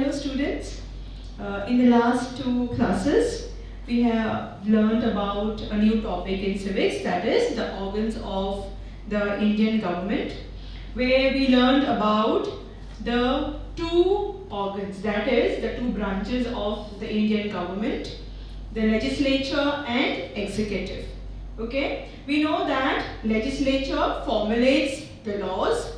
Hello students. In the last two classes, we have learned about a new topic in civics, that is the organs of the Indian government, where we learned about the two organs, that is the two branches of the Indian government, the legislature and executive. Okay, we know that legislature formulates the laws,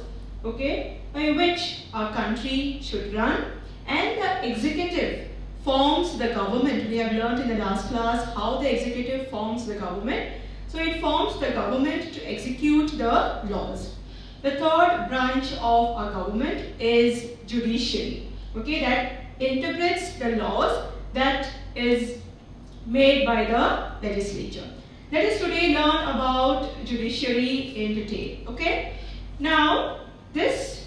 okay, by which our country should run, and the executive forms the government. We have learned in the last class how the executive forms the government. So it forms the government to execute the laws. The third branch of our government is judiciary, okay, that interprets the laws that is made by the legislature. Let us today learn about judiciary in detail, okay. Now, this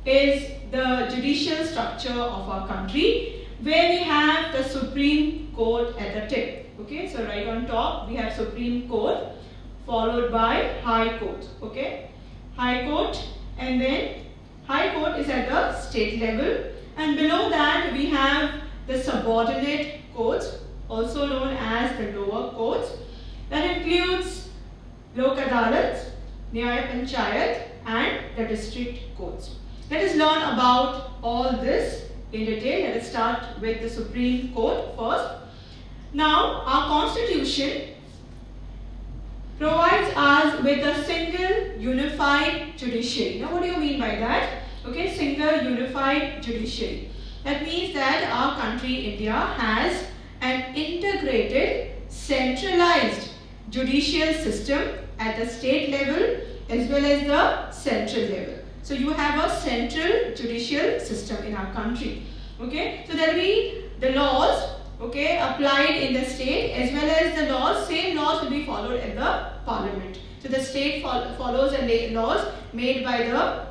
is the judicial structure of our country, where we have the Supreme Court at the tip. Okay, so right on top we have Supreme Court, followed by High Court. Okay, High Court, and then High Court is at the state level, and below that we have the subordinate courts, also known as the lower courts. That includes Lok Adalat, Nyaya Panchayat, and the district courts. Let us learn about all this in detail. Let us start with the Supreme Court first. Now, our constitution provides us with a single unified judiciary. Now, what do you mean by that? Okay, single unified judiciary. That means that our country, India, has an integrated, centralized judicial system at the state level as well as the central level. So you have a central judicial system in our country. Okay, so there will be the laws, okay, applied in the state as well as the laws, same laws will be followed at the parliament. So the state follows the laws made by the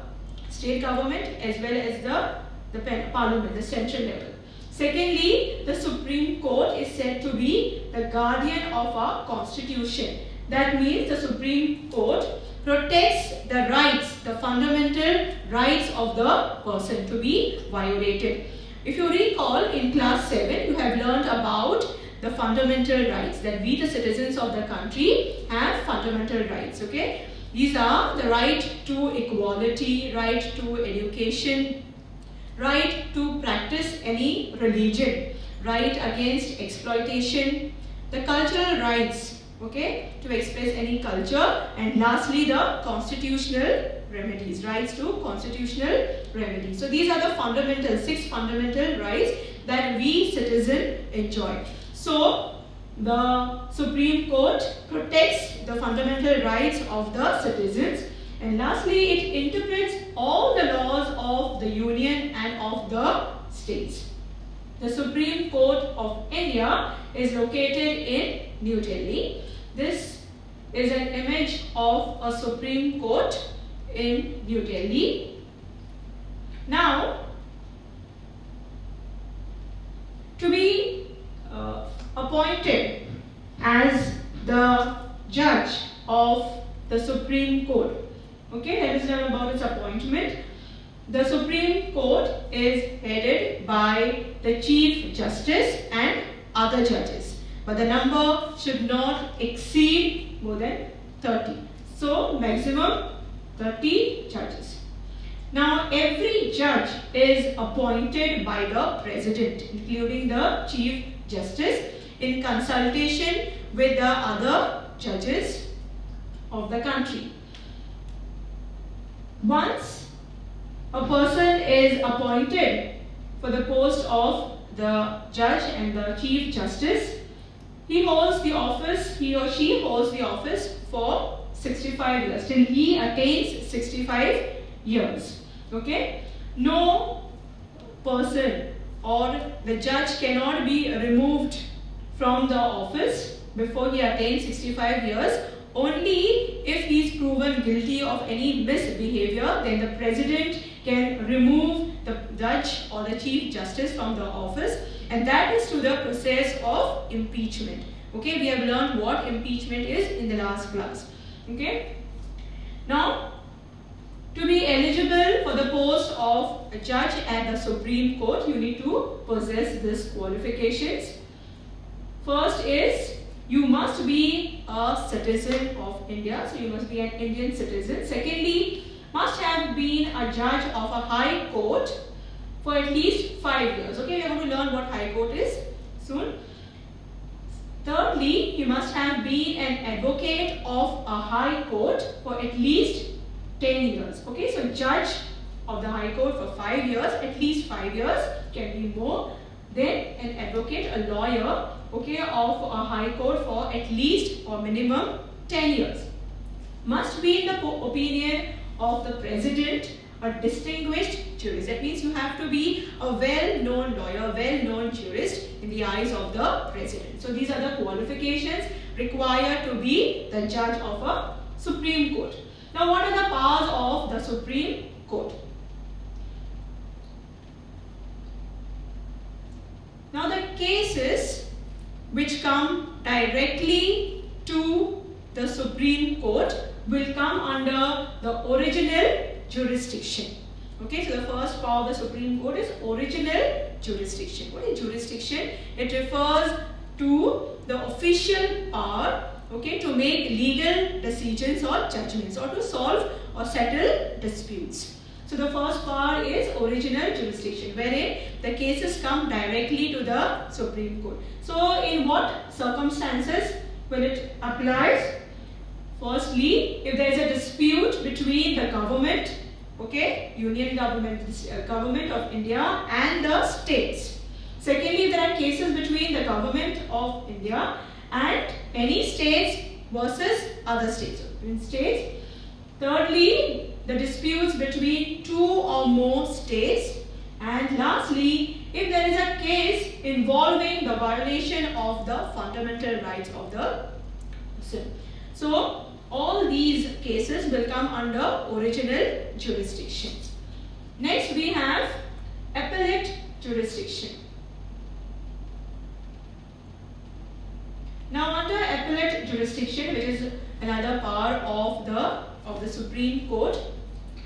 state government as well as the parliament, the central level. Secondly, the Supreme Court is said to be the guardian of our constitution. That means the Supreme Court protects the rights, the fundamental rights of the person to be violated. If you recall, in class 7, you have learned about the fundamental rights, that we the citizens of the country have fundamental rights. Okay, these are the right to equality, right to education, right to practice any religion, right against exploitation, the cultural rights, okay, to express any culture, and lastly the constitutional remedies, rights to constitutional remedies. So these are the fundamental, 6 fundamental rights that we citizens enjoy. So the Supreme Court protects the fundamental rights of the citizens, and lastly it interprets all the laws of the union and of the states. The Supreme Court of India is located in New Delhi. This is an image of a Supreme Court in New Delhi. Now, to be appointed as the judge of the Supreme Court, okay, let us learn about its appointment. The Supreme Court is headed by the Chief Justice and other judges, but the number should not exceed more than 30. So maximum 30 judges. Now every judge is appointed by the President, including the Chief Justice, in consultation with the other judges of the country. Once a person is appointed for the post of the judge and the Chief Justice, he holds the office, he or she holds the office for 65 years, till he attains 65 years. Okay? No person or the judge cannot be removed from the office before he attains 65 years. Only if he is proven guilty of any misbehavior, then the President can remove the judge or the Chief Justice from the office, and that is through the process of impeachment. Okay, we have learned what impeachment is in the last class. Okay, now To be eligible for the post of a judge at the Supreme Court, you need to possess these qualifications. First is you must be a citizen of India, so you must be an Indian citizen. Secondly, must have been a judge of a high court for at least 5 years. Okay, we are going to learn what high court is soon. Thirdly, you must have been an advocate of a high court for at least 10 years. Okay, so judge of the high court for 5 years, at least 5 years, can be more. Then an advocate, a lawyer, okay, of a high court for at least or minimum 10 years. Must be in the opinion of the president, a distinguished jurist. That means you have to be a well-known lawyer, well-known jurist in the eyes of the president. So these are the qualifications required to be the judge of a Supreme Court. Now what are the powers of the Supreme Court? Now the cases which come directly to the Supreme Court will come under the original jurisdiction. Okay, so the first power of the Supreme Court is original jurisdiction. What is jurisdiction? It refers to the official power, okay, to make legal decisions or judgments or to solve or settle disputes. So the first power is original jurisdiction, wherein the cases come directly to the Supreme Court. So in what circumstances will it apply? Firstly, if there is a dispute between the government, okay, union government, government of India and the states. Secondly, there are cases between the government of India and any states versus other states. Thirdly, the disputes between 2 or more states. And lastly, if there is a case involving the violation of the fundamental rights of the person. So all these cases will come under original jurisdiction. Next we have appellate jurisdiction. Now under appellate jurisdiction, which is another power of the Supreme Court.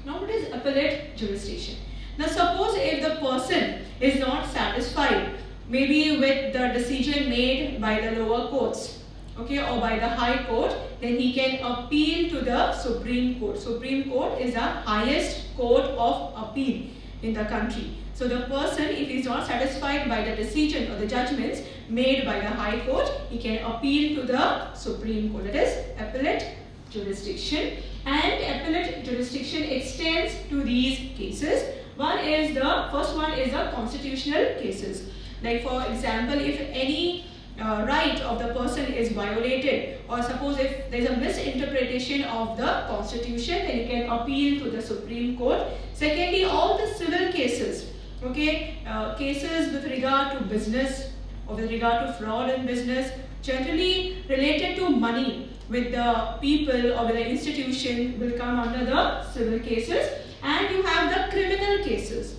Now what is appellate jurisdiction? Now suppose if the person is not satisfied maybe with the decision made by the lower courts, okay, or by the High Court, then he can appeal to the Supreme Court. Supreme Court is the highest court of appeal in the country. So the person, if he is not satisfied by the decision or the judgments made by the High Court, he can appeal to the Supreme Court. That is appellate jurisdiction. And appellate jurisdiction extends to these cases. First one is the constitutional cases. Like for example, if any right of the person is violated, or suppose if there is a misinterpretation of the constitution, then you can appeal to the Supreme Court. Secondly, all the civil cases, okay, cases with regard to business or with regard to fraud in business, generally related to money with the people or with the institution, will come under the civil cases. And you have the criminal cases.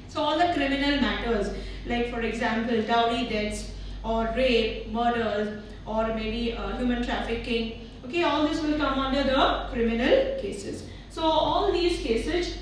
So all the criminal matters, like for example dowry debts or rape, murders, or maybe human trafficking, okay, all this will come under the criminal cases. So all these cases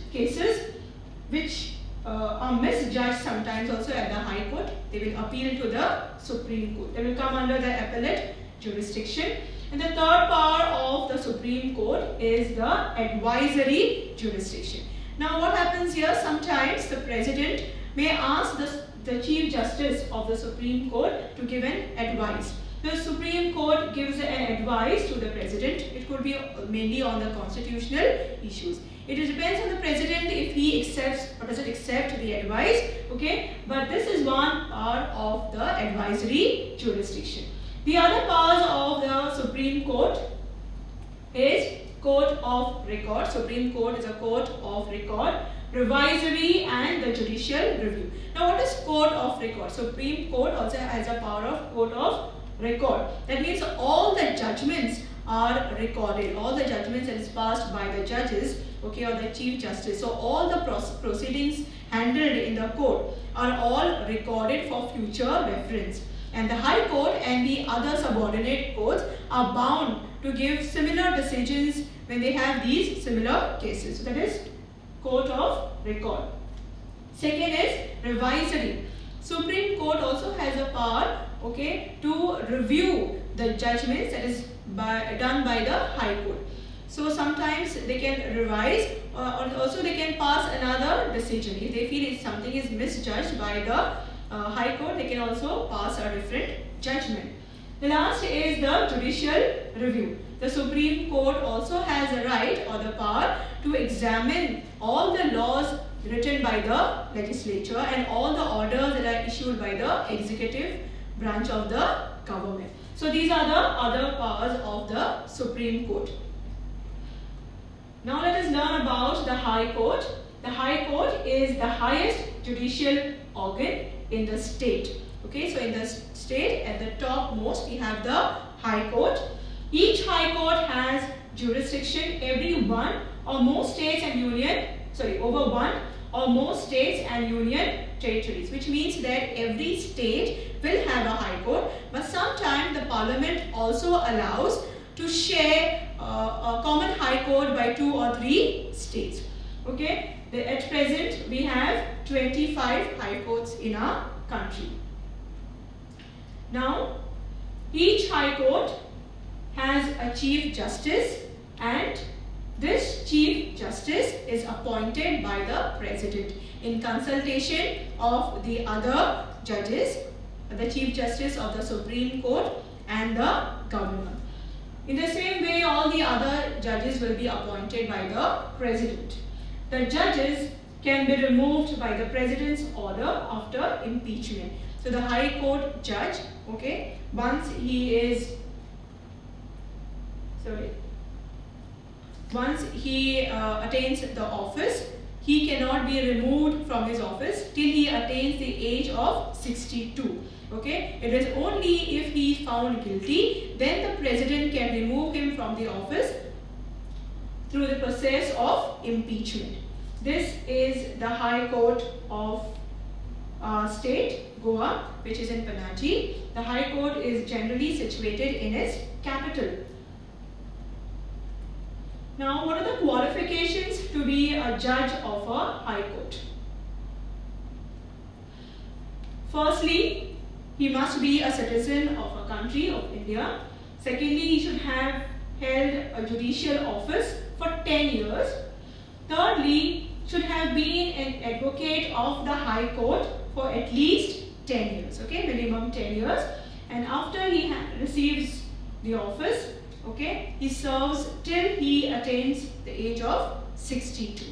which are misjudged sometimes also at the High Court, they will appeal to the Supreme Court. They will come under the appellate jurisdiction. And the third power of the Supreme Court is the advisory jurisdiction. Now what happens here? Sometimes the President may ask the Chief Justice of the Supreme Court to give an advice. The Supreme Court gives an advice to the President. It could be mainly on the constitutional issues. It depends on the President if he accepts or doesn't accept the advice. Okay, but this is one part of the advisory jurisdiction. The other powers of the Supreme Court is Court of Record. Supreme Court is a court of record, revisory and the judicial review. Now what is Court of Record? Supreme Court also has a power of Court of Record. That means all the judgments are recorded. All the judgments that is passed by the judges, okay, or the Chief Justice. So all the proceedings handled in the court are all recorded for future reference. And the High Court and the other subordinate courts are bound to give similar decisions when they have these similar cases. So that is court of record. Second is revisory. Supreme Court also has a power, okay, to review the judgments that is done by the High Court. So sometimes they can revise or also they can pass another decision. If they feel something is misjudged by the High Court, they can also pass a different judgment. The last is the judicial review. The Supreme Court also has a right or the power to examine all the laws written by the legislature and all the orders that are issued by the executive branch of the government. So these are the other powers of the Supreme Court. Now let us learn about the High Court. The High Court is the highest judicial organ in the state. Okay, so in the state at the top most we have the High Court. Each High Court has jurisdiction over one or more states and union territories, which means that every state will have a High Court, but sometimes the Parliament also allows to share a common High Court by 2 or 3 states. Okay, at present we have 25 High Courts in our country. Now, each High Court has a Chief Justice, and this Chief Justice is appointed by the President in consultation of the other judges, the Chief Justice of the Supreme Court and the Governor. In the same way, all the other judges will be appointed by the President. The judges can be removed by the President's order after impeachment. So the High Court judge, okay, once he attains the office, he cannot be removed from his office till he attains the age of 62. Okay, it is only if he is found guilty, then the President can remove him from the office through the process of impeachment. This is the High Court of state, Goa, which is in Panaji. The High Court is generally situated in its capital. Now, what are the qualifications to be a judge of a High Court? Firstly, he must be a citizen of a country of India. Secondly, he should have held a judicial office for 10 years. Thirdly, should have been an advocate of the High Court for at least 10 years, okay, minimum 10 years. And after he receives the office, okay, he serves till he attains the age of 62.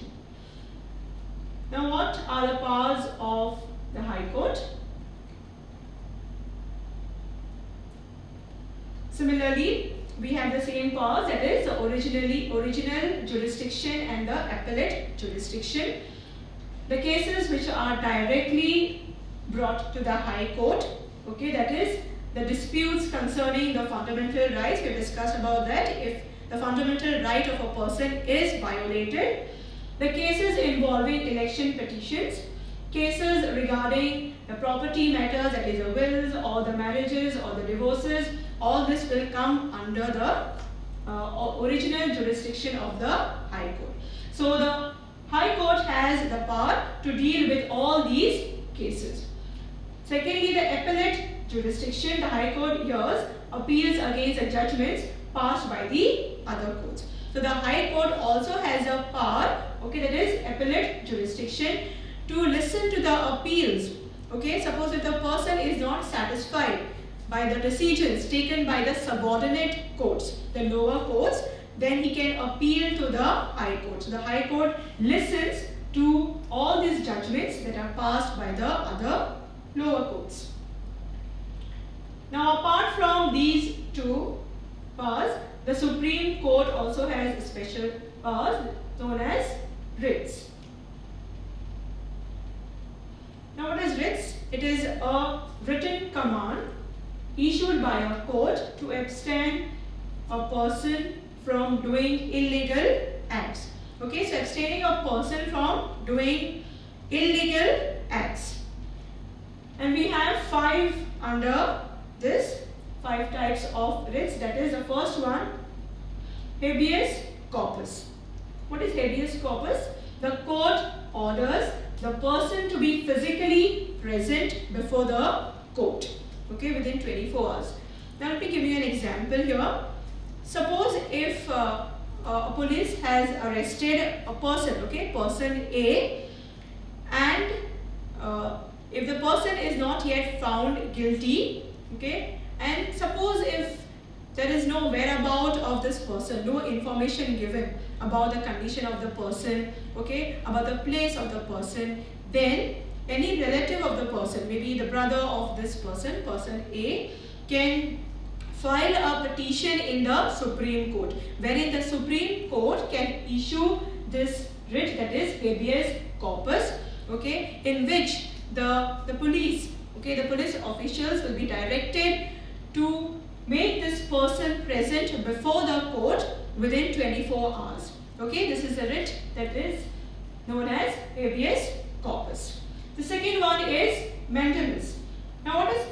Now, what are the powers of the High Court? Similarly, we have the same powers, that is the original jurisdiction and the appellate jurisdiction. The cases which are directly brought to the High Court, okay, that is the disputes concerning the fundamental rights. We have discussed about that. If the fundamental right of a person is violated, the cases involving election petitions, cases regarding the property matters, that is the wills or the marriages or the divorces, all this will come under the original jurisdiction of the High Court. So the High Court has the power to deal with all these cases. Secondly, the appellate jurisdiction, the High Court hears appeals against the judgments passed by the other courts. So the High Court also has a power, okay, that is appellate jurisdiction, to listen to the appeals. Okay, suppose if the person is not satisfied by the decisions taken by the subordinate courts, the lower courts, then he can appeal to the High Court. So the High Court listens to all these judgments that are passed by the other lower courts. Now, apart from these two powers, the Supreme Court also has special powers known as writs. Now, what is writs? It is a written command issued by a court to abstain a person from doing illegal acts. Okay, so abstaining a person from doing illegal acts. And we have 5 under this, 5 types of writs. That is the first one, habeas corpus. What is habeas corpus? the court orders the person to be physically present before the court, okay, within 24 hours. Now let me give you an example here. Suppose if a police has arrested a person, okay, person A, and if the person is not yet found guilty, okay, and suppose if there is no whereabout of this person, no information given about the condition of the person, okay, about the place of the person, then any relative of the person, maybe the brother of this person, person A, can file a petition in the Supreme Court, wherein the Supreme Court can issue this writ, that is habeas corpus, okay, in which the police, okay, the police officials will be directed to make this person present before the court within 24 hours. Okay, this is a writ that is known as habeas corpus. The second one is mandamus. Now what is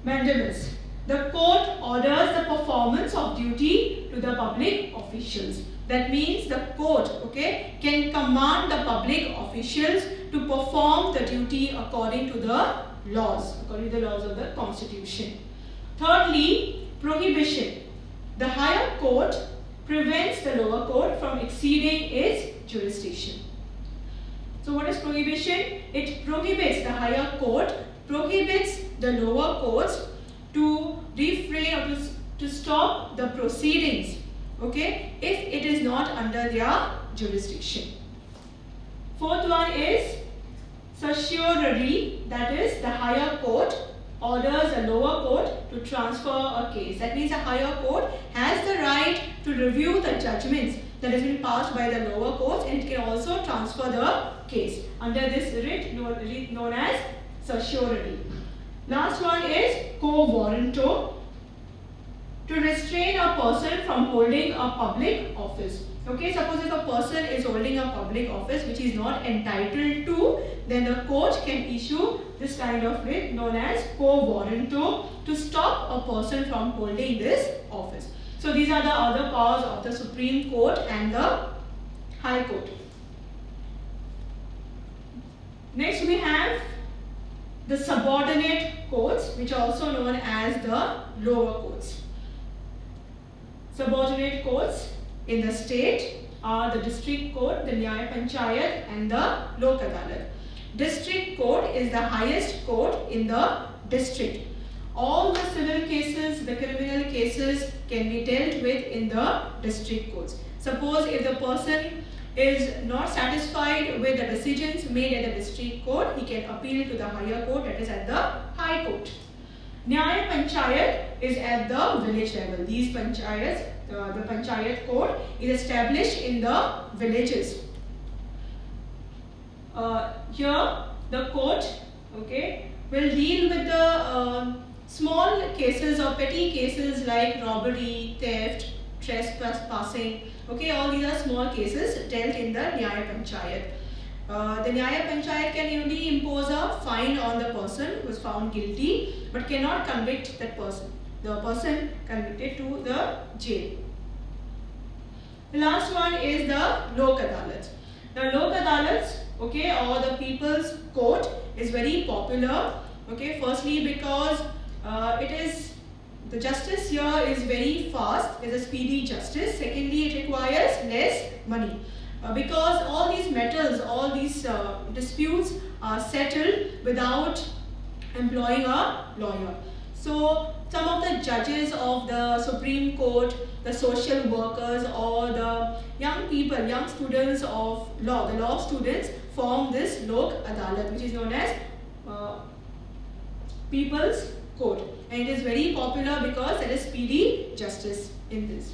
mandamus? The court orders the performance of duty to the public officials. That means the court, okay, can command the public officials to perform the duty according to the laws of the Constitution. Thirdly, prohibition. The higher court prevents the lower court from exceeding its jurisdiction. So what is prohibition? It prohibits, the higher court prohibits the lower courts to refrain or to stop the proceedings, okay, if it is not under their jurisdiction. Fourth one is certiorari, that is the higher court orders a lower court to transfer a case. That means a higher court has the right to review the judgments that has been passed by the lower courts, and it can also transfer the case under this writ known as certiorari. Last one is quo warranto, to restrain a person from holding a public office. Okay, suppose if a person is holding a public office which is not entitled to, then the court can issue this kind of writ known as quo warranto to stop a person from holding this office. So these are the other powers of the Supreme Court and the High Court. Next we have the subordinate courts, which are also known as the lower courts. Subordinate courts in the state are the district court, the Nyaya Panchayat, and the Lok Adalat. District court is the highest court in the district. All the civil cases, the criminal cases can be dealt with in the district courts. Suppose if the person is not satisfied with the decisions made at the district court, he can appeal to the higher court, that is at the High Court. Nyaya Panchayat is at the village level. These panchayats, the Panchayat court is established in the villages. Here the court, okay, will deal with the small cases or petty cases like robbery, theft, trespassing. Okay, all these are small cases dealt in the Nyaya Panchayat. The Nyaya Panchayat can only impose a fine on the person who is found guilty, but cannot convict that person. The person convicted to the jail. The last one is the Lok Adalat. The Lok Adalats, okay, or the People's Court is very popular. Okay, firstly because the justice here is very fast, it is a speedy justice. Secondly, it requires less money. Because all these matters, all these disputes are settled without employing a lawyer. So some of the judges of the Supreme Court, the social workers, or the young people, young students of law, the law students, form this Lok Adalat, which is known as People's Court. And it is very popular because there is speedy justice in this.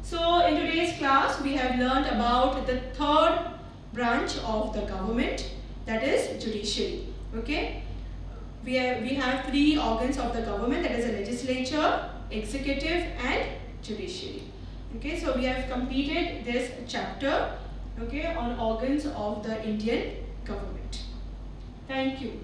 So in today's class, we have learned about the third branch of the government, that is judiciary. Okay, we have three organs of the government, that is the legislature, executive, and judiciary. Okay, so we have completed this chapter, okay, on organs of the Indian government. Thank you.